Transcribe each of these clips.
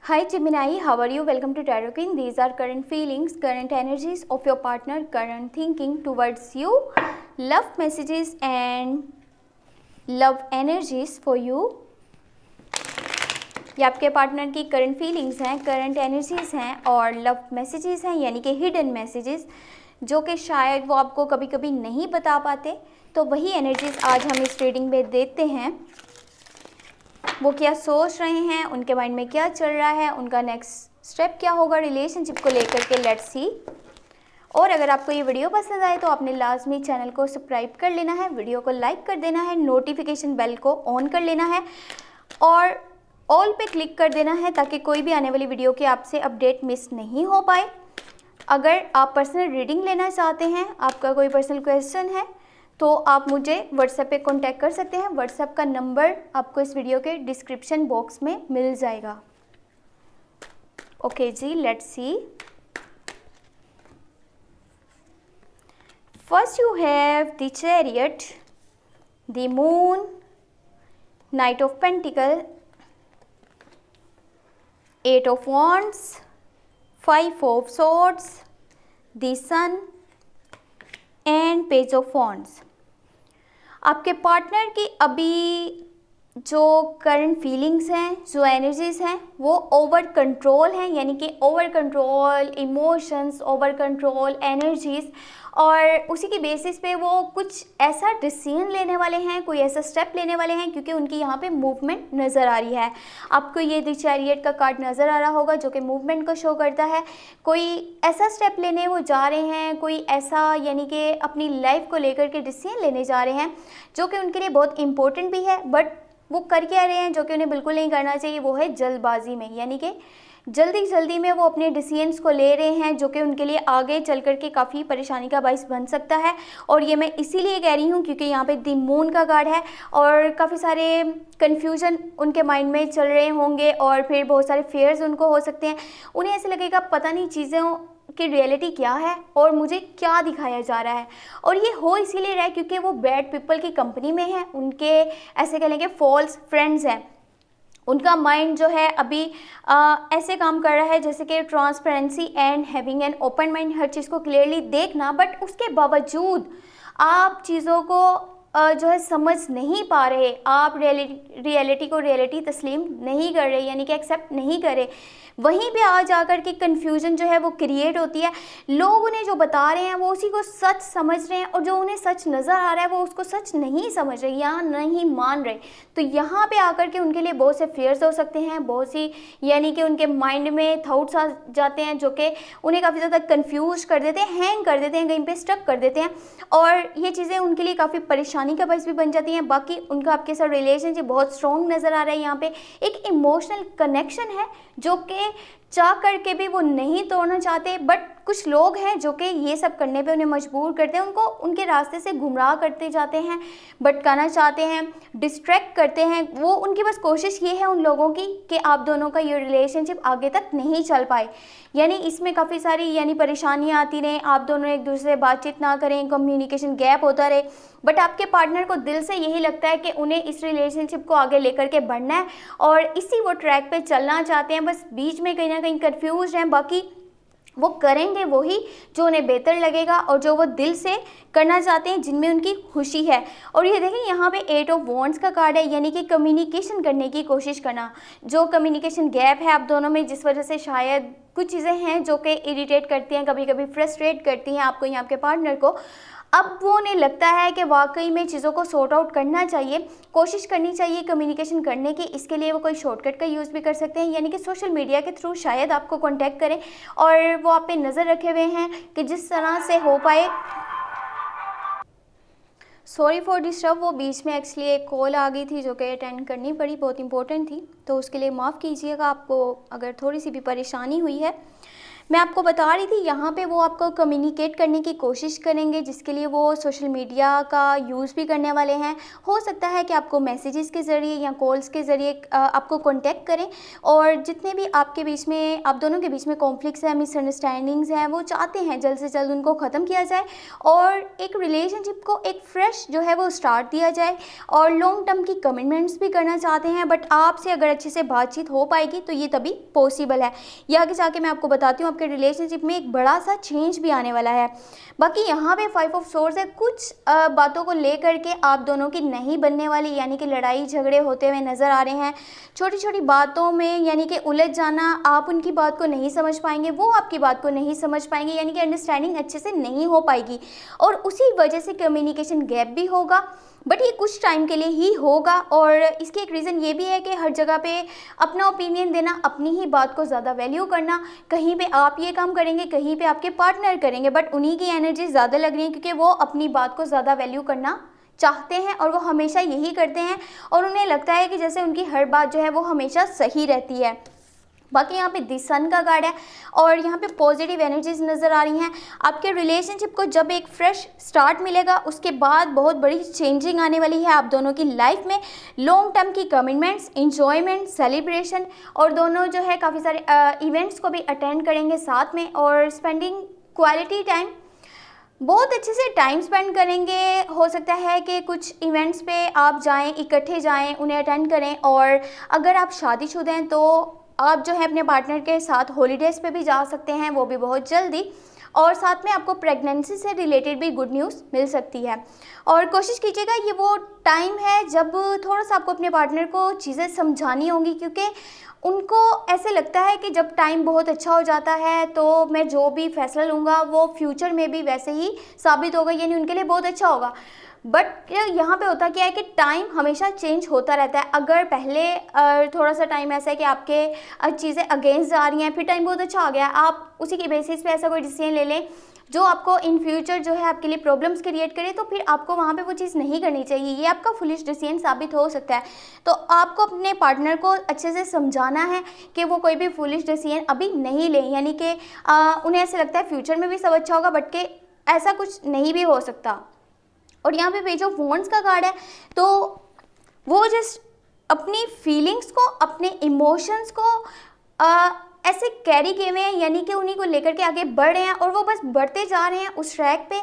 Hi Gemini, how are you? Welcome to Tarot Queen. These are current feelings, current energies of your partner, current thinking towards you, love messages and love energies for you. ये आपके partner की current feelings हैं, current energies हैं और love messages हैं, यानी कि hidden messages जो कि शायद वो आपको कभी कभी नहीं बता पाते। तो वही एनर्जीज आज हम इस रीडिंग में देते हैं। वो क्या सोच रहे हैं, उनके माइंड में क्या चल रहा है, उनका नेक्स्ट स्टेप क्या होगा रिलेशनशिप को लेकर के, लेट्स सी। और अगर आपको ये वीडियो पसंद आए तो आपने लाजमी चैनल को सब्सक्राइब कर लेना है, वीडियो को लाइक कर देना है, नोटिफिकेशन बेल को ऑन कर लेना है और ऑल पे क्लिक कर देना है ताकि कोई भी आने वाली वीडियो की आपसे अपडेट मिस नहीं हो पाए। अगर आप पर्सनल रीडिंग लेना चाहते हैं, आपका कोई पर्सनल क्वेश्चन है तो आप मुझे व्हाट्सएप पे कांटेक्ट कर सकते हैं। व्हाट्सएप का नंबर आपको इस वीडियो के डिस्क्रिप्शन बॉक्स में मिल जाएगा। ओके जी, let's see. First you have the chariot, the moon, knight of pentacles, eight of wands, five of swords, the sun and page of wands. आपके पार्टनर की अभी जो करंट फीलिंग्स हैं, जो एनर्जीज हैं, वो ओवर कंट्रोल हैं, यानी कि over control emotions, over control energies, और उसी की बेसिस पे वो कुछ ऐसा डिसीजन लेने वाले हैं, कोई ऐसा स्टेप लेने वाले हैं, क्योंकि उनकी यहाँ पे मूवमेंट नज़र आ रही है। आपको ये द चैरियट का कार्ड नज़र आ रहा होगा जो कि मूवमेंट को शो करता है। कोई ऐसा स्टेप लेने वो जा रहे हैं, कोई ऐसा यानी कि अपनी लाइफ को लेकर के डिसीजन लेने जा रहे हैं जो कि उनके लिए बहुत इंपॉर्टेंट भी है, बट वो कर क्या रहे हैं जो कि उन्हें बिल्कुल नहीं करना चाहिए, वो है जल्दबाजी में, यानी कि जल्दी में वो अपने डिसीजंस को ले रहे हैं जो कि उनके लिए आगे चल कर के काफ़ी परेशानी का बाइस बन सकता है। और ये मैं इसीलिए कह रही हूँ क्योंकि यहाँ पे द मून का कार्ड है और काफ़ी सारे कन्फ्यूजन उनके माइंड में चल रहे होंगे और फिर बहुत सारे फेयर्स उनको हो सकते हैं। उन्हें ऐसे लगेगा पता नहीं चीज़ों कि रियलिटी क्या है और मुझे क्या दिखाया जा रहा है। और ये हो इसीलिए रहा है क्योंकि वो बैड पीपल की कंपनी में है, उनके ऐसे कह लेंगे फॉल्स फ्रेंड्स हैं। उनका माइंड जो है अभी ऐसे काम कर रहा है जैसे कि transparency and having an open mind, हर चीज़ को क्लियरली देखना, बट उसके बावजूद आप चीज़ों को जो है समझ नहीं पा रहे, आप रियलिटी को रियलिटी तस्लीम नहीं कर रहे, यानी कि एक्सेप्ट नहीं कर रहे। वहीं पे आ जाकर के कन्फ्यूजन जो है वो क्रिएट होती है। लोग उन्हें जो बता रहे हैं वो उसी को सच समझ रहे हैं और जो उन्हें सच नज़र आ रहा है वो उसको सच नहीं समझ रहे या नहीं मान रहे। तो यहाँ पे आकर के उनके लिए बहुत से फेयर्स हो सकते हैं, बहुत सी यानी कि उनके माइंड में थाट्स आ जाते हैं जो कि उन्हें काफ़ी ज़्यादा कन्फ्यूज कर देते हैं, हैंग कर देते हैं, कहीं पे स्टक कर देते हैं और ये चीज़ें उनके लिए काफ़ी परेशानी का बाइस भी बन जाती हैं। बाकी उनका आपके साथ रिलेशनशिप बहुत स्ट्रॉन्ग नज़र आ रहा है। यहाँ पे एक इमोशनल कनेक्शन है जो कि चाह करके भी वो नहीं तोड़ना चाहते, बट कुछ लोग हैं जो कि ये सब करने पे उन्हें मजबूर करते हैं, उनको उनके रास्ते से गुमराह करते जाते हैं, भटकाना चाहते हैं, डिस्ट्रैक्ट करते हैं। वो उनकी बस कोशिश ये है उन लोगों की कि आप दोनों का ये रिलेशनशिप आगे तक नहीं चल पाए, यानी इसमें काफ़ी सारी यानी परेशानियाँ आती रहें, आप दोनों एक दूसरे से बातचीत ना करें, कम्युनिकेशन गैप होता रहे। बट आपके पार्टनर को दिल से यही लगता है कि उन्हें इस रिलेशनशिप को आगे लेकर के बढ़ना है और इसी वो ट्रैक पे चलना चाहते हैं, बस बीच में कहीं ना कहीं कंफ्यूज हैं। बाकी वो करेंगे वही जो उन्हें बेहतर लगेगा और जो वो दिल से करना चाहते हैं, जिनमें उनकी खुशी है। और ये देखें यहाँ पे एट ऑफ वॉन्ड्स का कार्ड है, यानी कि कम्युनिकेशन करने की कोशिश करना। जो कम्युनिकेशन गैप है आप दोनों में, जिस वजह से शायद कुछ चीज़ें हैं जो कि इरिटेट करती हैं, कभी कभी फ्रस्ट्रेट करती हैं आपको या आपके पार्टनर को, अब वो उन्हें लगता है कि वाकई में चीज़ों को सॉर्ट आउट करना चाहिए, कोशिश करनी चाहिए कम्युनिकेशन करने की। इसके लिए वो कोई शॉर्टकट का यूज़ भी कर सकते हैं, यानी कि सोशल मीडिया के थ्रू शायद आपको कांटेक्ट करें और वो आप पे नज़र रखे हुए हैं कि जिस तरह से हो पाए। सॉरी फॉर डिस्टर्ब, वो बीच में एक्चुअली एक कॉल आ गई थी जो कि अटेंड करनी पड़ी, बहुत इंपॉर्टेंट थी, तो उसके लिए माफ़ कीजिएगा आपको अगर थोड़ी सी भी परेशानी हुई है। मैं आपको बता रही थी यहाँ पे वो आपको कम्युनिकेट करने की कोशिश करेंगे, जिसके लिए वो सोशल मीडिया का यूज़ भी करने वाले हैं। हो सकता है कि आपको मैसेजेस के ज़रिए या कॉल्स के ज़रिए आपको कांटेक्ट करें, और जितने भी आपके बीच में, आप दोनों के बीच में कॉन्फ्लिक्ट्स हैं, मिसअंडरस्टैंडिंग्स हैं, वो चाहते हैं जल्द से जल्द उनको ख़त्म किया जाए और एक रिलेशनशिप को एक फ्रेश जो है वो स्टार्ट दिया जाए, और लॉन्ग टर्म की कमिटमेंट्स भी करना चाहते हैं। बट आपसे अगर अच्छे से बातचीत हो पाएगी तो ये तभी पॉसिबल है। ये आगे जाके मैं आपको बताती हूँ आपके रिलेशनशिप में एक बड़ा सा चेंज भी आने वाला है। बाकी यहाँ पे 5 ऑफ सोर्स है, कुछ बातों को लेकर के आप दोनों की नहीं बनने वाली, यानी कि लड़ाई झगड़े होते हुए नज़र आ रहे हैं। छोटी छोटी बातों में यानी कि उलझ जाना, आप उनकी बात को नहीं समझ पाएंगे, वो आपकी बात को नहीं समझ पाएंगे, यानी कि अंडरस्टैंडिंग अच्छे से नहीं हो पाएगी, और उसी वजह से कम्युनिकेशन गैप भी होगा। बट ये कुछ टाइम के लिए ही होगा, और इसकी एक रीज़न ये भी है कि हर जगह पे अपना ओपिनियन देना, अपनी ही बात को ज़्यादा वैल्यू करना, कहीं पे आप ये काम करेंगे, कहीं पे आपके पार्टनर करेंगे, बट उन्हीं की एनर्जी ज़्यादा लग रही है क्योंकि वो अपनी बात को ज़्यादा वैल्यू करना चाहते हैं, और वो हमेशा यही करते हैं, और उन्हें लगता है कि जैसे उनकी हर बात जो है वो हमेशा सही रहती है। बाकी यहाँ पे द सन का कार्ड है, और यहाँ पे पॉजिटिव एनर्जीज नज़र आ रही हैं। आपके रिलेशनशिप को जब एक फ्रेश स्टार्ट मिलेगा, उसके बाद बहुत बड़ी चेंजिंग आने वाली है आप दोनों की लाइफ में। लॉन्ग टर्म की कमिटमेंट्स, इंजॉयमेंट, सेलिब्रेशन, और दोनों जो है काफ़ी सारे इवेंट्स को भी अटेंड करेंगे साथ में, और स्पेंडिंग क्वालिटी टाइम, बहुत अच्छे से टाइम स्पेंड करेंगे। हो सकता है कि कुछ इवेंट्स पे आप जाएं, इकट्ठे जाएं, उन्हें अटेंड करें, और अगर आप शादीशुदा हैं तो आप जो है अपने पार्टनर के साथ हॉलीडेज़ पे भी जा सकते हैं, वो भी बहुत जल्दी। और साथ में आपको प्रेगनेंसी से रिलेटेड भी गुड न्यूज़ मिल सकती है। और कोशिश कीजिएगा, ये वो टाइम है जब थोड़ा सा आपको अपने पार्टनर को चीज़ें समझानी होंगी, क्योंकि उनको ऐसे लगता है कि जब टाइम बहुत अच्छा हो जाता है तो मैं जो भी फैसला लूँगा वो फ्यूचर में भी वैसे ही साबित होगा, यानी उनके लिए बहुत अच्छा होगा। बट यहाँ पे होता क्या है कि टाइम हमेशा चेंज होता रहता है। अगर पहले थोड़ा सा टाइम ऐसा है कि आपके चीज़ें अगेंस्ट जा रही हैं, फिर टाइम बहुत अच्छा आ गया, आप उसी के बेसिस पे ऐसा कोई डिसीजन ले लें जो आपको इन फ्यूचर जो है आपके लिए प्रॉब्लम्स क्रिएट करे, तो फिर आपको वहाँ पे वो चीज़ नहीं करनी चाहिए। ये आपका फुलिश डिसीजन साबित हो सकता है। तो आपको अपने पार्टनर को अच्छे से समझाना है कि वो कोई भी फुलिश डिसीजन अभी नहीं लें, यानी कि उन्हें ऐसे लगता है फ्यूचर में भी सब अच्छा होगा, बट के ऐसा कुछ नहीं भी हो सकता। और यहाँ पे पेज ऑफ वॉन्ड्स का कार्ड है, तो वो जस्ट अपनी फीलिंग्स को, अपने इमोशंस को ऐसे कैरी किए हुए हैं, यानी कि उन्हीं को लेकर के आगे बढ़ रहे हैं, और वो बस बढ़ते जा रहे हैं उस ट्रैक पे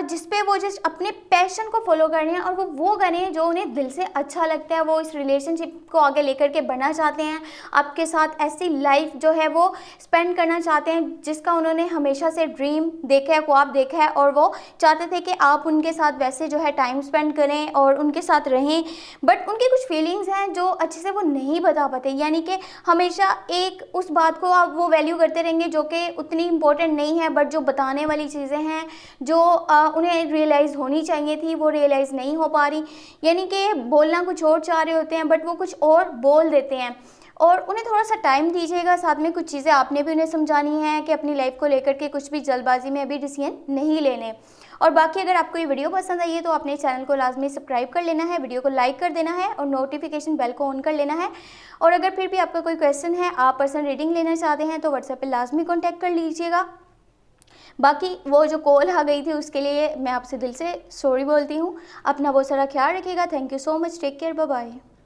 जिस पे वो जस्ट अपने पैशन को फॉलो कर रहे हैं, और वो कर रहे हैं जो उन्हें दिल से अच्छा लगता है। वो इस रिलेशनशिप को आगे लेकर के बढ़ना चाहते हैं, आपके साथ ऐसी लाइफ जो है वो स्पेंड करना चाहते हैं जिसका उन्होंने हमेशा से ड्रीम देखा है, ख्वाब देखा है, और वो चाहते थे कि आप उनके साथ वैसे जो है टाइम स्पेंड करें और उनके साथ रहें। बट उनकी कुछ फीलिंग्स हैं जो अच्छे से वो नहीं बता पाते, यानी कि हमेशा एक उस बात को आप वो वैल्यू करते रहेंगे जो कि उतनी इम्पोर्टेंट नहीं है, बट जो बताने वाली चीज़ें हैं जो उन्हें रियलाइज़ होनी चाहिए थी वो रियलाइज़ नहीं हो पा रही, यानी कि बोलना कुछ और चाह रहे होते हैं बट वो कुछ और बोल देते हैं। और उन्हें थोड़ा सा टाइम दीजिएगा, साथ में कुछ चीज़ें आपने भी उन्हें समझानी है कि अपनी लाइफ को लेकर के कुछ भी जल्दबाजी में अभी डिसीजन नहीं लेने। और बाकी अगर आपको ये वीडियो पसंद आई है तो अपने चैनल को लाजमी सब्सक्राइब कर लेना है, वीडियो को लाइक कर देना है, और नोटिफिकेशन बेल को ऑन कर लेना है। और अगर फिर भी आपका कोई क्वेश्चन है, आप पर्सनल रीडिंग लेना चाहते हैं, तो व्हाट्सएप पे लाजमी कॉन्टैक्ट कर लीजिएगा। बाकी वो जो कॉल आ गई थी उसके लिए मैं आपसे दिल से सॉरी बोलती हूँ। अपना बहुत सारा ख्याल रखिएगा। Thank you so much. Take care. Bye bye.